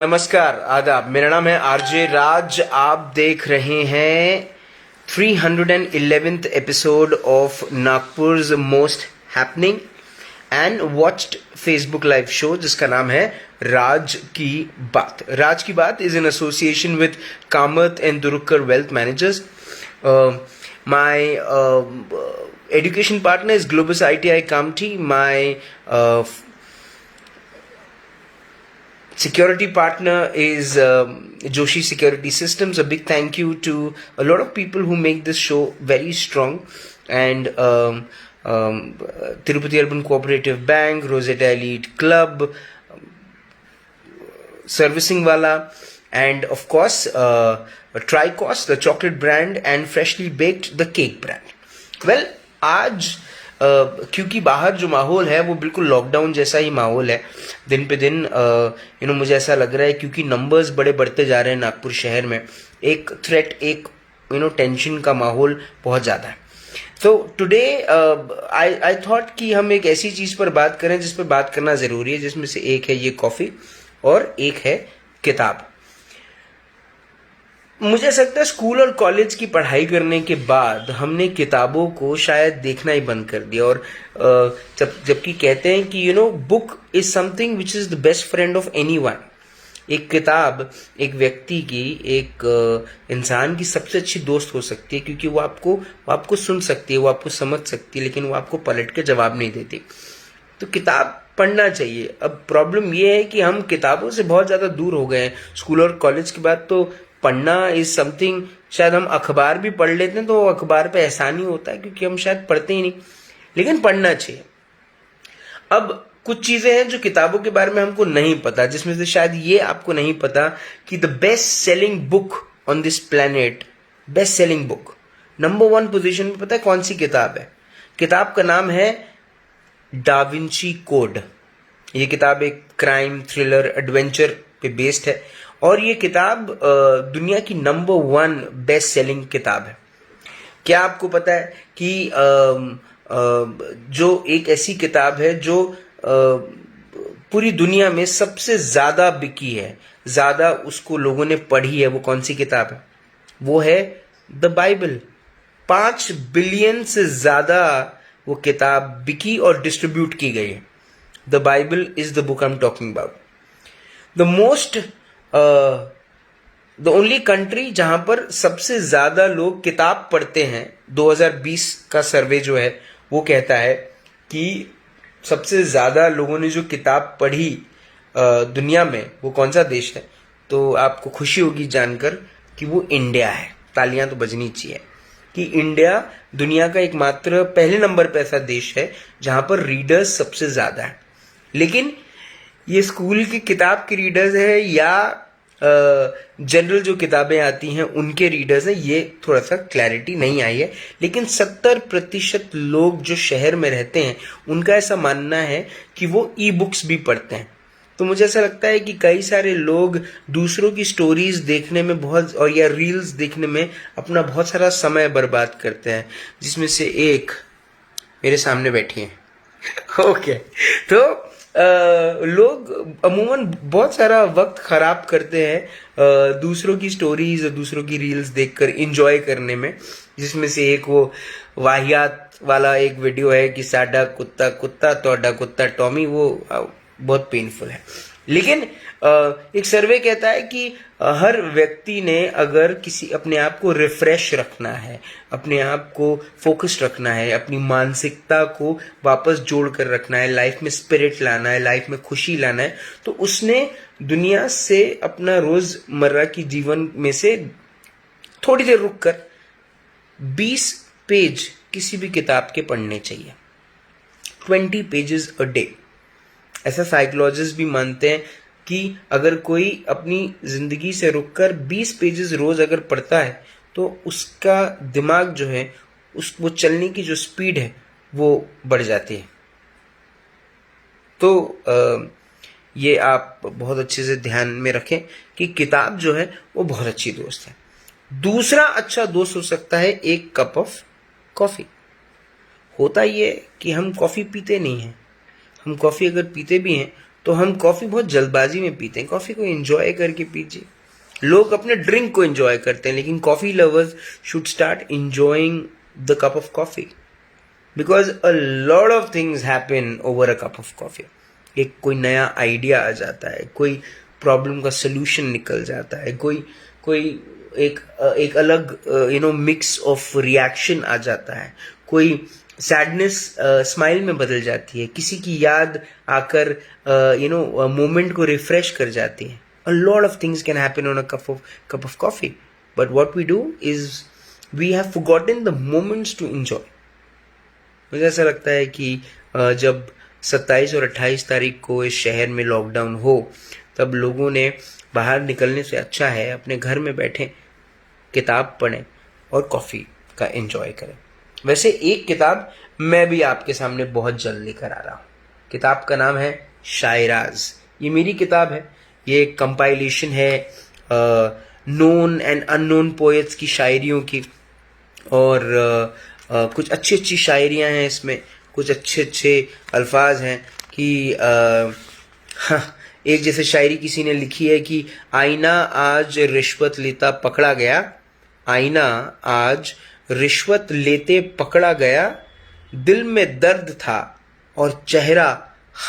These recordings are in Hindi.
नमस्कार, आदाब। मेरा नाम है आरजे राज। आप देख रहे हैं 311th episode of Nagpur's most happening and watched Facebook live show जिसका नाम है राज की बात। राज की बात is in association with Kamat and Durukkar wealth managers. My education partner is Globus ITI Kamti. My security partner is Joshi Security Systems. A big thank you to a lot of people who make this show very strong. And Tirupati Urban Cooperative Bank, Rosetta Elite Club, Servicing Wala, and of course Tricos, the chocolate brand, and Freshly Baked, the cake brand. Well, आज क्योंकि बाहर जो माहौल है वो बिल्कुल लॉकडाउन जैसा ही माहौल है। दिन पे दिन मुझे ऐसा लग रहा है क्योंकि नंबर्स बड़े बढ़ते जा रहे हैं नागपुर शहर में। एक थ्रेट, एक टेंशन का माहौल बहुत ज़्यादा है। तो टुडे आई थॉट कि हम एक ऐसी चीज़ पर बात करें जिस पर बात करना ज़रूरी है, जिसमें से एक है ये कॉफ़ी और एक है किताब। मुझे ऐसा लगता है स्कूल और कॉलेज की पढ़ाई करने के बाद हमने किताबों को शायद देखना ही बंद कर दिया। और जबकि कहते हैं कि book is something which is the best friend of anyone. एक किताब एक व्यक्ति की, एक इंसान की सबसे अच्छी दोस्त हो सकती है, क्योंकि वो आपको सुन सकती है, वो आपको समझ सकती है, लेकिन वो आपको पलट के जवाब नहीं देती। तो किताब पढ़ना चाहिए। अब प्रॉब्लम ये है कि हम किताबों से बहुत ज़्यादा दूर हो गए हैं। स्कूल और कॉलेज के बाद तो पढ़ना इज समथिंग, शायद हम अखबार भी पढ़ लेते हैं तो अखबार पे एहसान ही होता है क्योंकि हम शायद पढ़ते ही नहीं, लेकिन पढ़ना चाहिए। अब कुछ चीजें हैं जो किताबों के बारे में हमको नहीं पता, जिसमें से शायद ये आपको नहीं पता कि the best selling book on this planet, best selling book number 1 position पे पता है कौन सी किताब है? किताब का नाम है डा विंची कोड। ये किताब एक क्राइम थ्रिलर एडवेंचर पे बेस्ड है और ये किताब दुनिया की नंबर 1 बेस्ट सेलिंग किताब है। क्या आपको पता है कि जो एक ऐसी किताब है जो पूरी दुनिया में सबसे ज्यादा बिकी है, ज्यादा उसको लोगों ने पढ़ी है, वो कौन सी किताब है? वो है द बाइबल। 5 बिलियन से ज्यादा वो किताब बिकी और डिस्ट्रीब्यूट की गई है। The Bible is the book I am talking about. The only country जहां पर सबसे ज्यादा लोग किताब पढ़ते हैं, 2020 का सर्वे जो है वो कहता है कि सबसे ज्यादा लोगों ने जो किताब पढ़ी दुनिया में, वो कौन सा देश है? तो आपको खुशी होगी जानकर कि वो इंडिया है। तालियां तो बजनी चाहिए कि इंडिया दुनिया का एकमात्र पहले नंबर पे ऐसा देश है जहां पर रीडर्स सबसे ज्यादा है। लेकिन ये स्कूल की किताब के रीडर्स है या जनरल जो किताबें आती हैं उनके रीडर्स हैं, ये थोड़ा सा क्लैरिटी नहीं आई है। लेकिन 70% लोग जो शहर में रहते हैं उनका ऐसा मानना है कि वो ई बुक्स भी पढ़ते हैं। तो मुझे ऐसा लगता है कि कई सारे लोग दूसरों की स्टोरीज देखने में बहुत, और या रील्स देखने में अपना बहुत सारा समय बर्बाद करते हैं, जिसमें से एक मेरे सामने बैठी है। ओके, तो लोग अमूमन बहुत सारा वक्त खराब करते हैं दूसरों की स्टोरीज और दूसरों की रील्स देखकर एंजॉय करने में, जिसमें से एक वो वाहियात वाला एक वीडियो है कि साडा कुत्ता कुत्ता तोड़ा कुत्ता टॉमी, वो बहुत पेनफुल है। लेकिन एक सर्वे कहता है कि हर व्यक्ति ने अगर किसी अपने आप को रिफ्रेश रखना है, अपने आप को फोकस्ड रखना है, अपनी मानसिकता को वापस जोड़ कर रखना है, लाइफ में स्पिरिट लाना है, लाइफ में खुशी लाना है, तो उसने दुनिया से अपना रोजमर्रा की जीवन में से थोड़ी देर रुककर 20 पेज किसी भी किताब के पढ़ने चाहिए। 20 पेजेस अ डे। ऐसा साइकोलॉजिस्ट भी मानते हैं कि अगर कोई अपनी जिंदगी से रुककर 20 पेजेस रोज अगर पढ़ता है तो उसका दिमाग जो है, वो चलने की जो स्पीड है वो बढ़ जाती है। तो ये आप बहुत अच्छे से ध्यान में रखें कि किताब जो है वो बहुत अच्छी दोस्त है। दूसरा अच्छा दोस्त हो सकता है एक कप ऑफ कॉफी। होता ये कि हम कॉफी पीते नहीं हैं। हम कॉफी अगर पीते भी हैं तो हम कॉफ़ी बहुत जल्दबाजी में पीते हैं। कॉफ़ी को एंजॉय करके पीजिए। लोग अपने ड्रिंक को एंजॉय करते हैं, लेकिन coffee lovers should start enjoying the cup of coffee, because a lot of things happen over a cup of coffee. एक कोई नया आइडिया आ जाता है, कोई प्रॉब्लम का सोल्यूशन निकल जाता है, कोई एक अलग मिक्स ऑफ रिएक्शन आ जाता है, कोई सैडनेस स्माइल में बदल जाती है, किसी की याद आकर मोमेंट को रिफ्रेश कर जाती है। A lot of things can happen on a cup of coffee, but what we do is we have forgotten the moments to enjoy. मुझे ऐसा लगता है कि जब 27 और 28 तारीख को इस शहर में लॉकडाउन हो, तब लोगों ने बाहर निकलने से अच्छा है अपने घर में बैठें, किताब पढ़ें और कॉफ़ी का एंजॉय करें। वैसे एक किताब मैं भी आपके सामने बहुत जल्द लेकर आ रहा हूँ। किताब का नाम है शायराज। ये मेरी किताब है। ये एक कंपाइलेशन है नोन एंड अननोन पोएट्स की शायरियों की, और कुछ अच्छी अच्छी शायरियाँ हैं इसमें, कुछ अच्छे अच्छे अल्फाज हैं कि एक जैसे शायरी किसी ने लिखी है कि आईना आज रिश्वत लेता पकड़ा गया, आईना आज रिश्वत लेते पकड़ा गया, दिल में दर्द था और चेहरा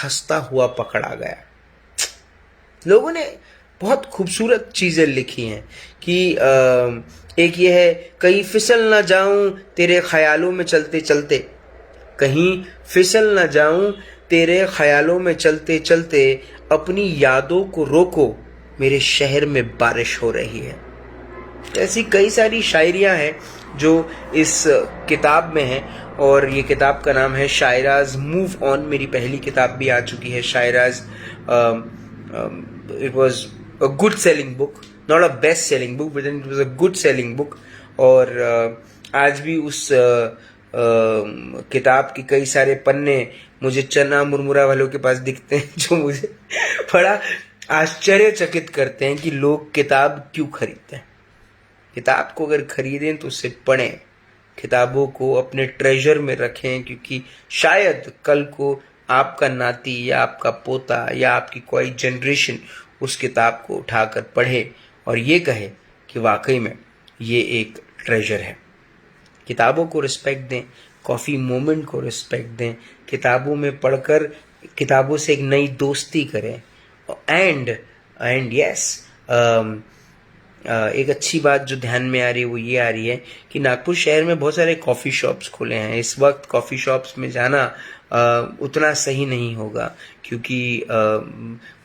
हंसता हुआ पकड़ा गया। लोगों ने बहुत खूबसूरत चीज़ें लिखी हैं कि एक ये है, कहीं फिसल ना जाऊं तेरे ख्यालों में चलते चलते, कहीं फिसल ना जाऊं तेरे ख्यालों में चलते चलते, अपनी यादों को रोको मेरे शहर में बारिश हो रही है। ऐसी कई सारी शायरियां हैं जो इस किताब में हैं, और ये किताब का नाम है शायराज मूव ऑन। मेरी पहली किताब भी आ चुकी है शायराज। It was a good selling book, not a best selling book, but then it was a good selling book. और आज भी उस किताब के कई सारे पन्ने मुझे चना मुरमुरा वालों के पास दिखते हैं, जो मुझे बड़ा आश्चर्यचकित करते हैं कि लोग किताब क्यों खरीदते हैं। किताब को अगर खरीदें तो उसे पढ़ें, किताबों को अपने ट्रेजर में रखें, क्योंकि शायद कल को आपका नाती या आपका पोता या आपकी कोई जनरेशन उस किताब को उठाकर पढ़े और ये कहे कि वाकई में ये एक ट्रेजर है। किताबों को रिस्पेक्ट दें, कॉफ़ी मोमेंट को रिस्पेक्ट दें, किताबों में पढ़कर किताबों से एक नई दोस्ती करें। एंड यस, एक अच्छी बात जो ध्यान में आ रही है वो ये आ रही है कि नागपुर शहर में बहुत सारे कॉफ़ी शॉप्स खुले हैं। इस वक्त कॉफ़ी शॉप्स में जाना उतना सही नहीं होगा, क्योंकि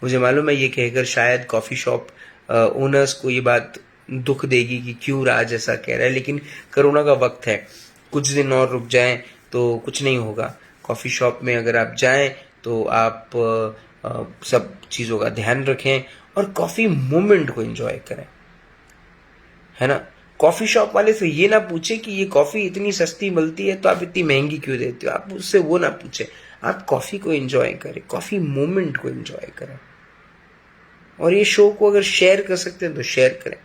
मुझे मालूम है ये कहकर शायद कॉफ़ी शॉप ओनर्स को ये बात दुख देगी कि क्यों राज ऐसा कह रहा है, लेकिन कोरोना का वक्त है, कुछ दिन और रुक जाएं तो कुछ नहीं होगा। कॉफ़ी शॉप में अगर आप जाएं तो आप सब चीज़ों का ध्यान रखें और कॉफ़ी मोमेंट को एंजॉय करें, है ना। कॉफ़ी शॉप वाले से ये ना पूछे कि ये कॉफ़ी इतनी सस्ती मिलती है तो आप इतनी महंगी क्यों देते हो, आप उससे वो ना पूछे। आप कॉफ़ी को एंजॉय करें, कॉफ़ी मोमेंट को एंजॉय करें, और ये शो को अगर शेयर कर सकते हैं तो शेयर करें,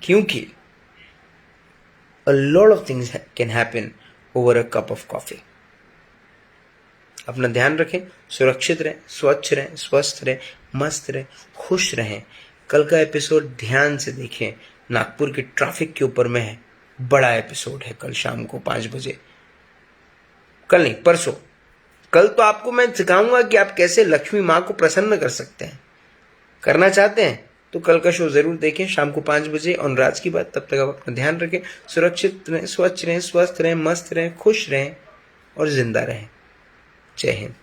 क्योंकि a lot of things can happen over a cup of coffee. अपना ध्यान रखें, सुरक्षित रहें, स्वच्छ रहें, स्वस्थ रहें, मस्त रहें, खुश रहें। कल का एपिसोड ध्यान से देखें, नागपुर के ट्रैफिक के ऊपर में है, बड़ा एपिसोड है कल शाम को 5 बजे। कल नहीं, परसों। कल तो आपको मैं सिखाऊंगा कि आप कैसे लक्ष्मी माँ को प्रसन्न कर सकते हैं। करना चाहते हैं तो कल का शो जरूर देखें शाम को 5 बजे ऑन राज की बात। तब तक आप अपना ध्यान रखें, सुरक्षित रहें, स्वच्छ रहें, स्वस्थ रहें, मस्त रहें, खुश रहें और जिंदा रहें। जय हिंद।